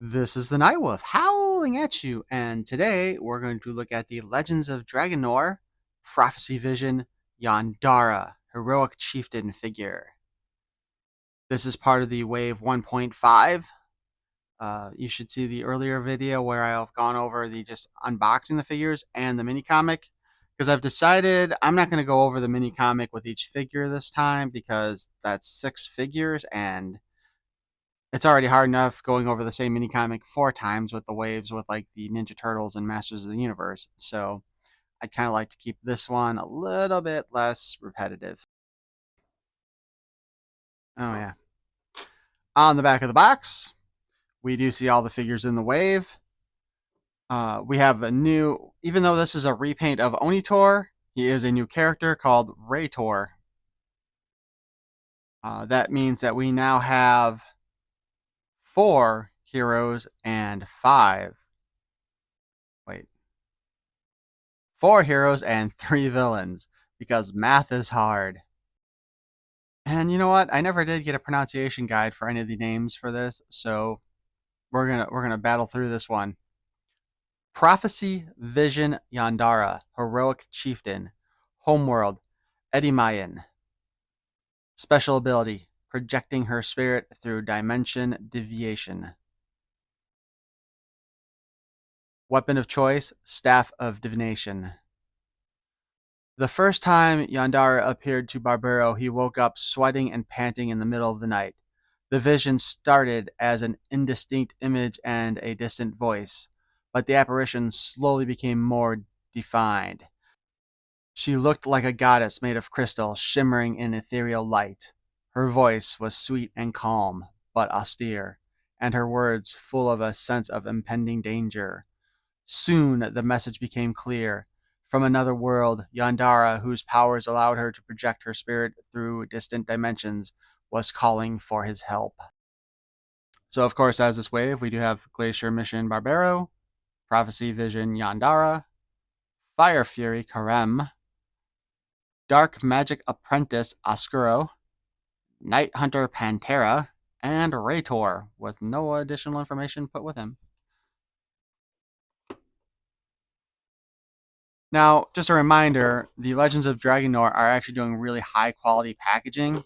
This is the Nightwolf howling at you, and today we're going to look at the Legends of Dragonore Prophecy Vision Yondara Heroic Chieftain figure. This is part of the Wave 1.5. You should see the earlier video where I've gone over the just unboxing the figures and the mini comic, because I've decided I'm not going to go over the mini comic with each figure this time because that's 6 figures and it's already hard enough going over the same mini comic 4 times with the waves with like the Ninja Turtles and Masters of the Universe. So I'd kind of like to keep this one a little bit less repetitive. Oh yeah. On the back of the box, we do see all the figures in the wave. We have a new, even though this is a repaint of Onitor, he is a new character called Raytor. That means that we now have 4 heroes and 5. Wait, 4 heroes and 3 villains, because math is hard. And you know what? I never did get a pronunciation guide for any of the names for this, so we're gonna battle through this one. Prophecy Vision Yondara, Heroic Chieftain, Homeworld, Edimayan. Special ability, projecting her spirit through dimension deviation. Weapon of choice, Staff of Divination. The first time Yondara appeared to Barbaro, he woke up sweating and panting in the middle of the night. The vision started as an indistinct image and a distant voice, but the apparition slowly became more defined. She looked like a goddess made of crystal, shimmering in ethereal light. Her voice was sweet and calm, but austere, and her words full of a sense of impending danger. Soon the message became clear. From another world, Yondara, whose powers allowed her to project her spirit through distant dimensions, was calling for his help. So, of course, as this wave, we do have Glacier Mission Barbaro, Prophecy Vision Yondara, Fire Fury Karem, Dark Magic Apprentice Oskuro, Night Hunter Pantera, and Raytor, with no additional information put with him. Now, just a reminder, the Legends of Dragonore are actually doing really high quality packaging.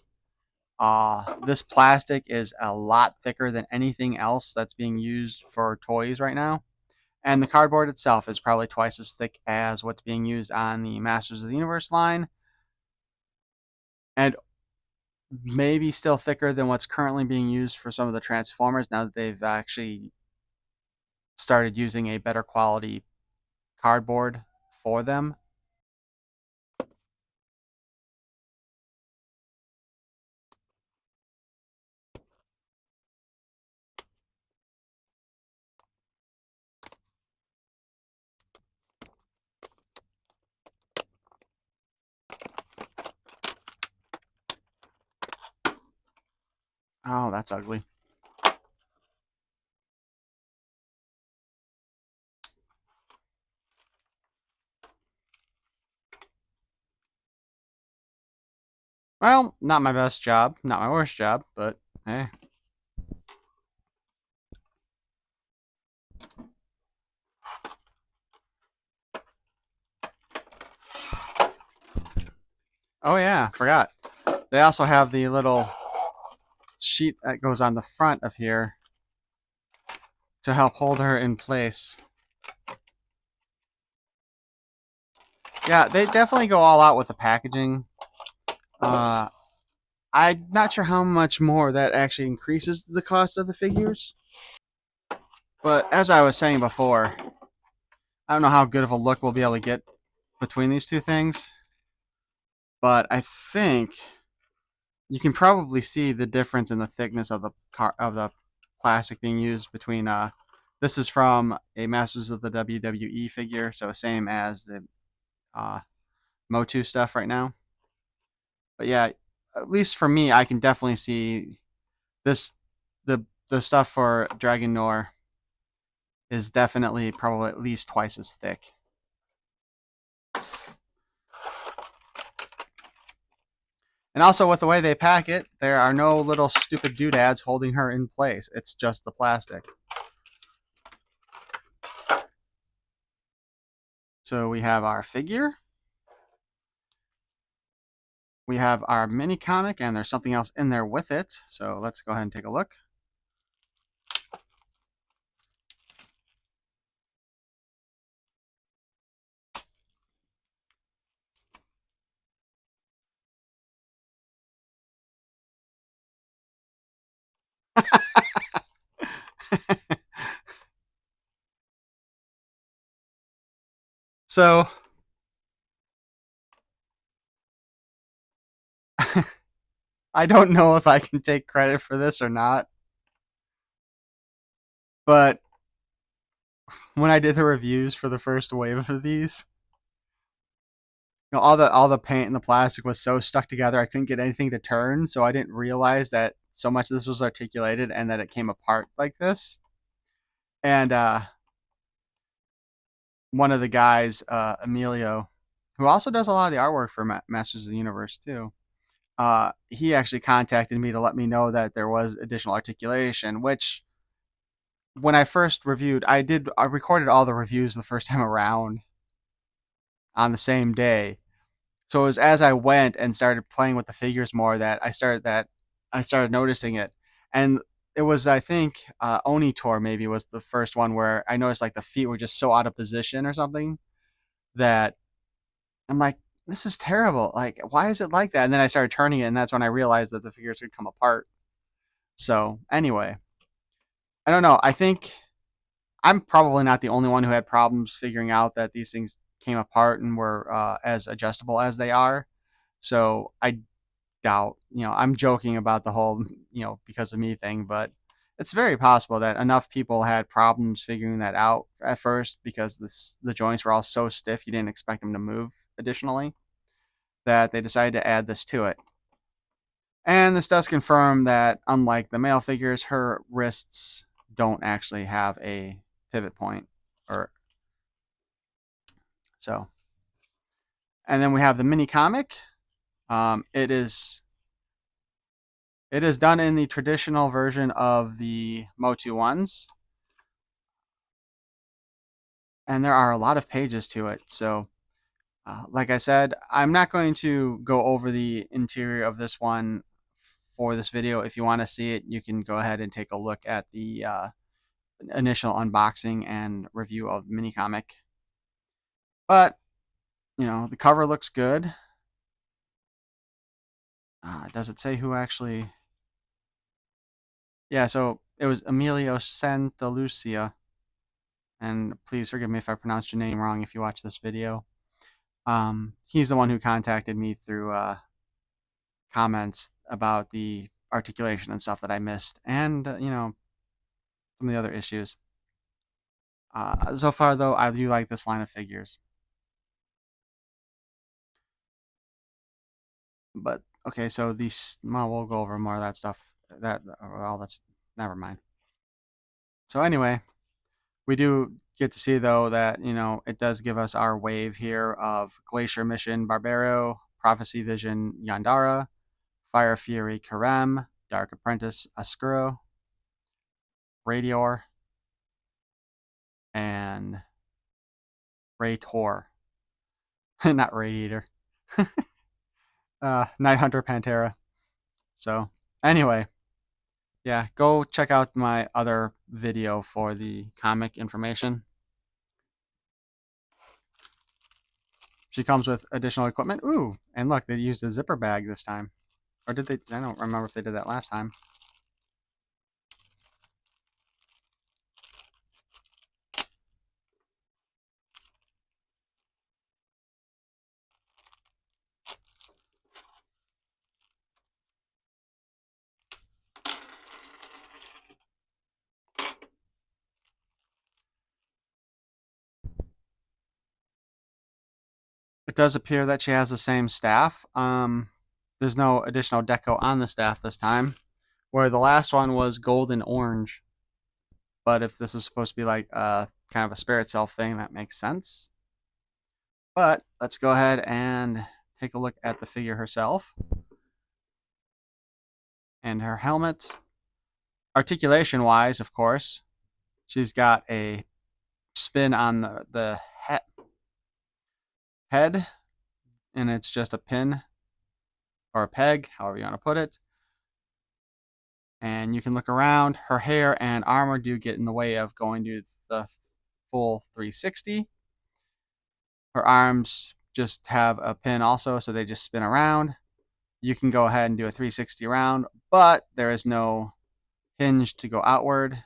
This plastic is a lot thicker than anything else that's being used for toys right now. And the cardboard itself is probably twice as thick as what's being used on the Masters of the Universe line. And maybe still thicker than what's currently being used for some of the Transformers now that they've actually started using a better quality cardboard for them. Oh, that's ugly. Well, not my best job, not my worst job, but hey. Oh yeah, forgot. They also have the little sheet that goes on the front of here to help hold her in place. Yeah, they definitely go all out with the packaging. I'm not sure how much more that actually increases the cost of the figures. But as I was saying before, I don't know how good of a look we'll be able to get between these two things. But I think you can probably see the difference in the thickness of the plastic being used between. This is from a Masters of the WWE figure, so same as the Motu stuff right now. But yeah, at least for me, I can definitely see this. The stuff for Dragonore is definitely probably at least twice as thick. And also with the way they pack it, there are no little stupid doodads holding her in place. It's just the plastic. So we have our figure, we have our mini comic, and there's something else in there with it. So let's go ahead and take a look. So I don't know if I can take credit for this or not, but when I did the reviews for the first wave of these, all the paint and the plastic was so stuck together I couldn't get anything to turn, so I didn't realize that so much of this was articulated and that it came apart like this. And one of the guys, Emilio, who also does a lot of the artwork for Masters of the Universe too, he actually contacted me to let me know that there was additional articulation, which when I first reviewed, I recorded all the reviews the first time around on the same day. So it was as I went and started playing with the figures more that I started noticing it. And it was, I think, Onitor maybe was the first one where I noticed like the feet were just so out of position or something that I'm like, this is terrible. Like, why is it like that? And then I started turning it, and that's when I realized that the figures could come apart. So anyway, I don't know. I think I'm probably not the only one who had problems figuring out that these things came apart and were as adjustable as they are. So I doubt, I'm joking about the whole, because of me thing, but it's very possible that enough people had problems figuring that out at first because the joints were all so stiff you didn't expect them to move additionally, that they decided to add this to it. And this does confirm that, unlike the male figures, her wrists don't actually have a pivot point, or so. And then we have the mini comic. It is done in the traditional version of the Motu ones, and there are a lot of pages to it. So, like I said, I'm not going to go over the interior of this one for this video. If you want to see it, you can go ahead and take a look at the initial unboxing and review of the mini comic. But the cover looks good. Does it say who actually? Yeah, so it was Emilio Santalucia, and please forgive me if I pronounced your name wrong if you watch this video. He's the one who contacted me through comments about the articulation and stuff that I missed, and some of the other issues. So far, though, I do like this line of figures. But okay, so these, well, we'll go over more of that stuff. That's never mind. So anyway, we do get to see though that it does give us our wave here of Glacier Mission Barbaro, Prophecy Vision Yondara, Fire Fury Karem, Dark Apprentice Oskuro, Radior, and Raytor. Not Radiator. Night Hunter Pantera. So anyway, yeah, go check out my other video for the comic information. She comes with additional equipment. Ooh, and look, they used a zipper bag this time. Or did they? I don't remember if they did that last time. It does appear that she has the same staff. There's no additional deco on the staff this time, where the last one was golden orange. But if this is supposed to be like kind of a spirit self thing, that makes sense. But let's go ahead and take a look at the figure herself and her helmet. Articulation wise, of course, she's got a spin on the head. head, and it's just a pin or a peg, however you want to put it. And you can look around. Her hair and armor do get in the way of going to the full 360. Her arms just have a pin also, so they just spin around. You can go ahead and do a 360 round, but there is no hinge to go outward,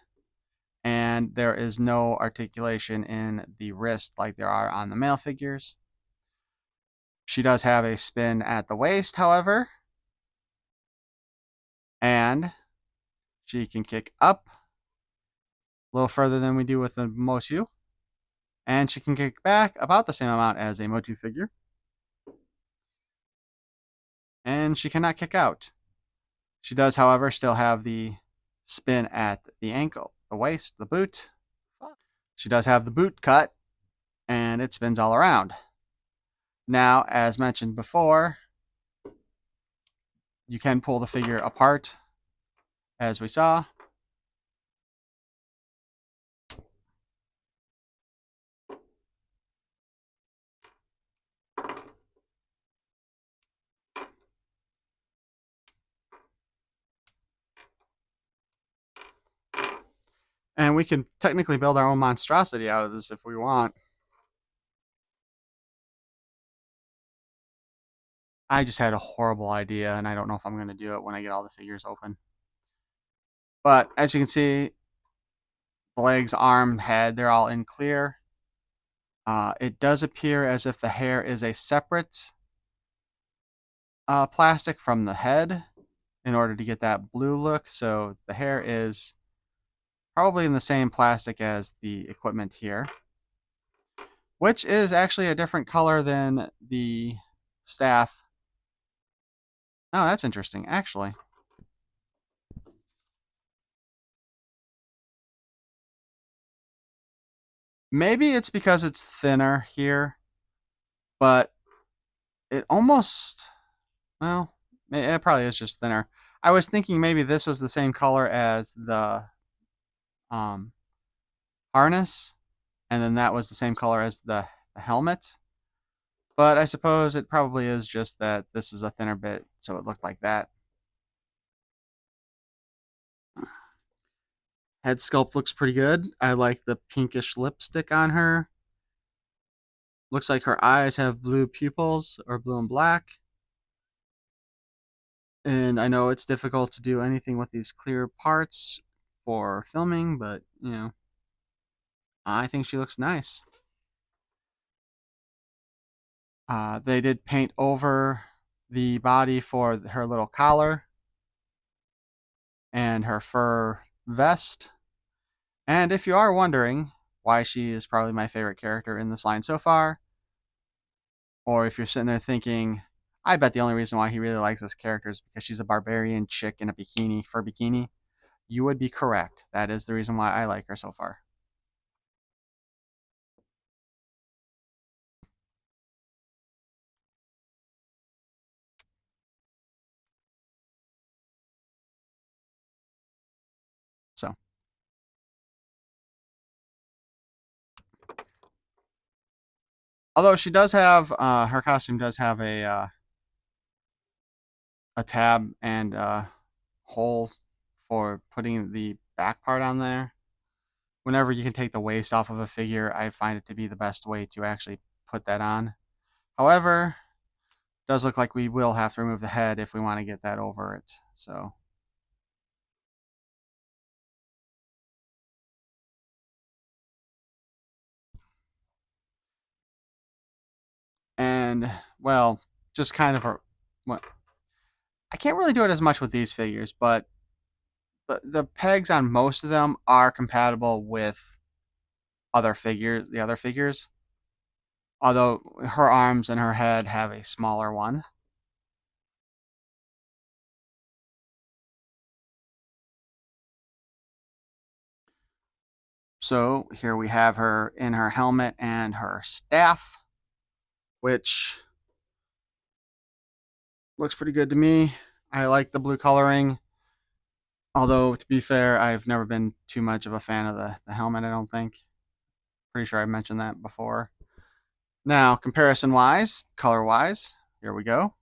and there is no articulation in the wrist like there are on the male figures. She does have a spin at the waist, however, and she can kick up a little further than we do with the Motu, and she can kick back about the same amount as a Motu figure, and she cannot kick out. She does, however, still have the spin at the ankle, the waist, the boot. She does have the boot cut, and it spins all around. Now, as mentioned before, you can pull the figure apart, as we saw. And we can technically build our own monstrosity out of this if we want. I just had a horrible idea, and I don't know if I'm going to do it when I get all the figures open. But as you can see, the legs, arm, head, they're all in clear. It does appear as if the hair is a separate plastic from the head in order to get that blue look. So the hair is probably in the same plastic as the equipment here, which is actually a different color than the staff. Oh, that's interesting, actually. Maybe it's because it's thinner here, but it almost, well, it probably is just thinner. I was thinking maybe this was the same color as the um, harness, and then that was the same color as the helmet. But I suppose it probably is just that this is a thinner bit, so it looked like that. Head sculpt looks pretty good. I like the pinkish lipstick on her. Looks like her eyes have blue pupils, or blue and black. And I know it's difficult to do anything with these clear parts for filming, but, you know, I think she looks nice. They did paint over the body for her little collar and her fur vest. And if you are wondering why she is probably my favorite character in this line so far, or if you're sitting there thinking, I bet the only reason why he really likes this character is because she's a barbarian chick in a bikini, fur bikini, you would be correct. That is the reason why I like her so far. So, although she does have, her costume does have a tab and a hole for putting the back part on there. Whenever you can take the waist off of a figure, I find it to be the best way to actually put that on. However, it does look like we will have to remove the head if we want to get that over it. So, and well, just kind of a, well, I can't really do it as much with these figures, but the pegs on most of them are compatible with other figures, the other figures. Although her arms and her head have a smaller one. So here we have her in her helmet and her staff, which looks pretty good to me. I like the blue coloring. Although, to be fair, I've never been too much of a fan of the helmet, I don't think. Pretty sure I mentioned that before. Now, comparison-wise, color-wise, here we go.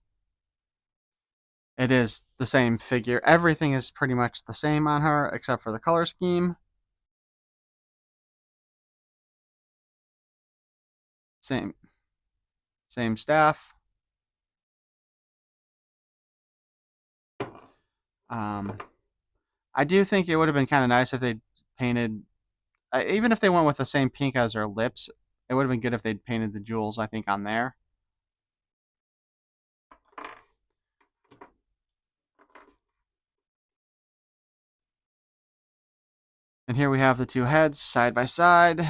It is the same figure. Everything is pretty much the same on her, except for the color scheme. Same staff. I do think it would have been kind of nice if they painted, even if they went with the same pink as her lips, it would have been good if they'd painted the jewels, I think, on there. And here we have the two heads side by side.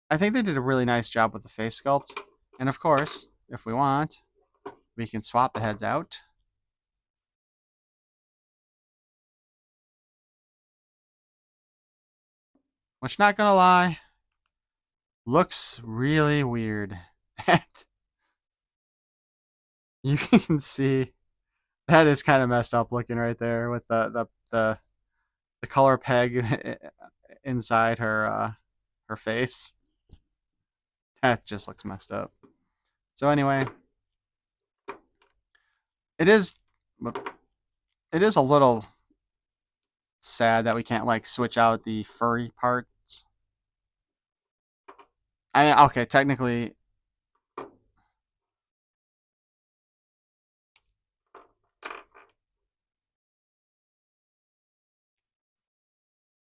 I think they did a really nice job with the face sculpt. And of course, if we want, we can swap the heads out. Which, not gonna lie, looks really weird. You can see that is kind of messed up looking right there with the color peg inside her face. That just looks messed up. So anyway, it is a little sad that we can't like switch out the furry parts. I mean, okay, technically,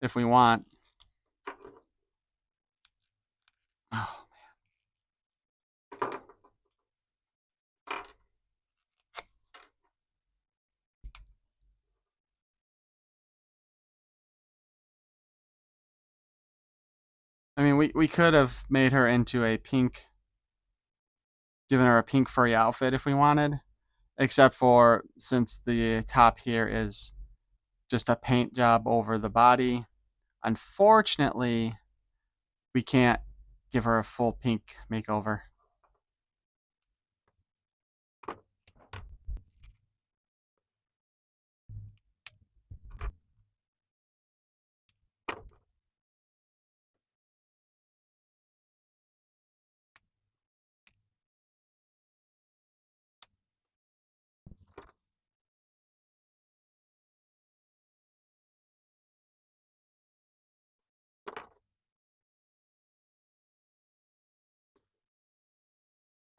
if we want. Oh, I mean, we could have made her into a pink, given her a pink furry outfit if we wanted, except for since the top here is just a paint job over the body. Unfortunately, we can't give her a full pink makeover.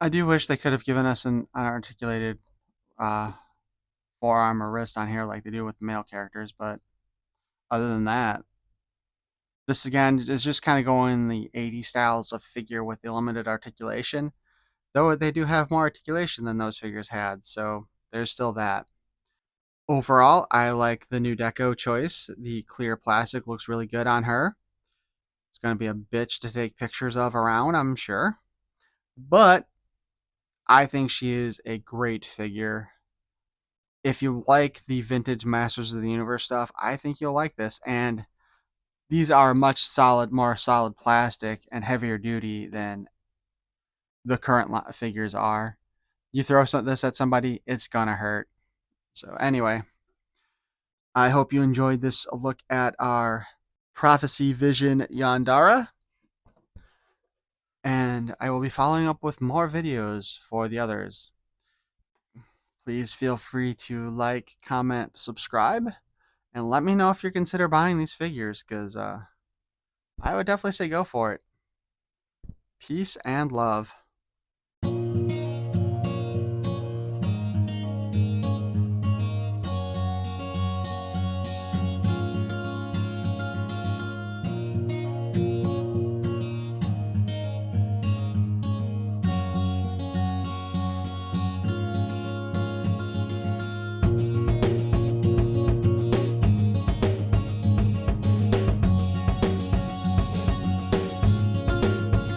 I do wish they could have given us an unarticulated uh, forearm or wrist on here like they do with the male characters, but other than that, this again is just kind of going the 80s styles of figure with the limited articulation, though they do have more articulation than those figures had, so there's still that. Overall, I like the new deco choice. The clear plastic looks really good on her. It's going to be a bitch to take pictures of around, I'm sure. But I think she is a great figure. If you like the vintage Masters of the Universe stuff, I think you'll like this. And these are much more solid plastic and heavier duty than the current figures are. You throw this at somebody, it's gonna hurt. So anyway, I hope you enjoyed this look at our Prophecy Vision Yondara. And I will be following up with more videos for the others. Please feel free to like, comment, subscribe, and let me know if you consider buying these figures, because I would definitely say go for it. Peace and love.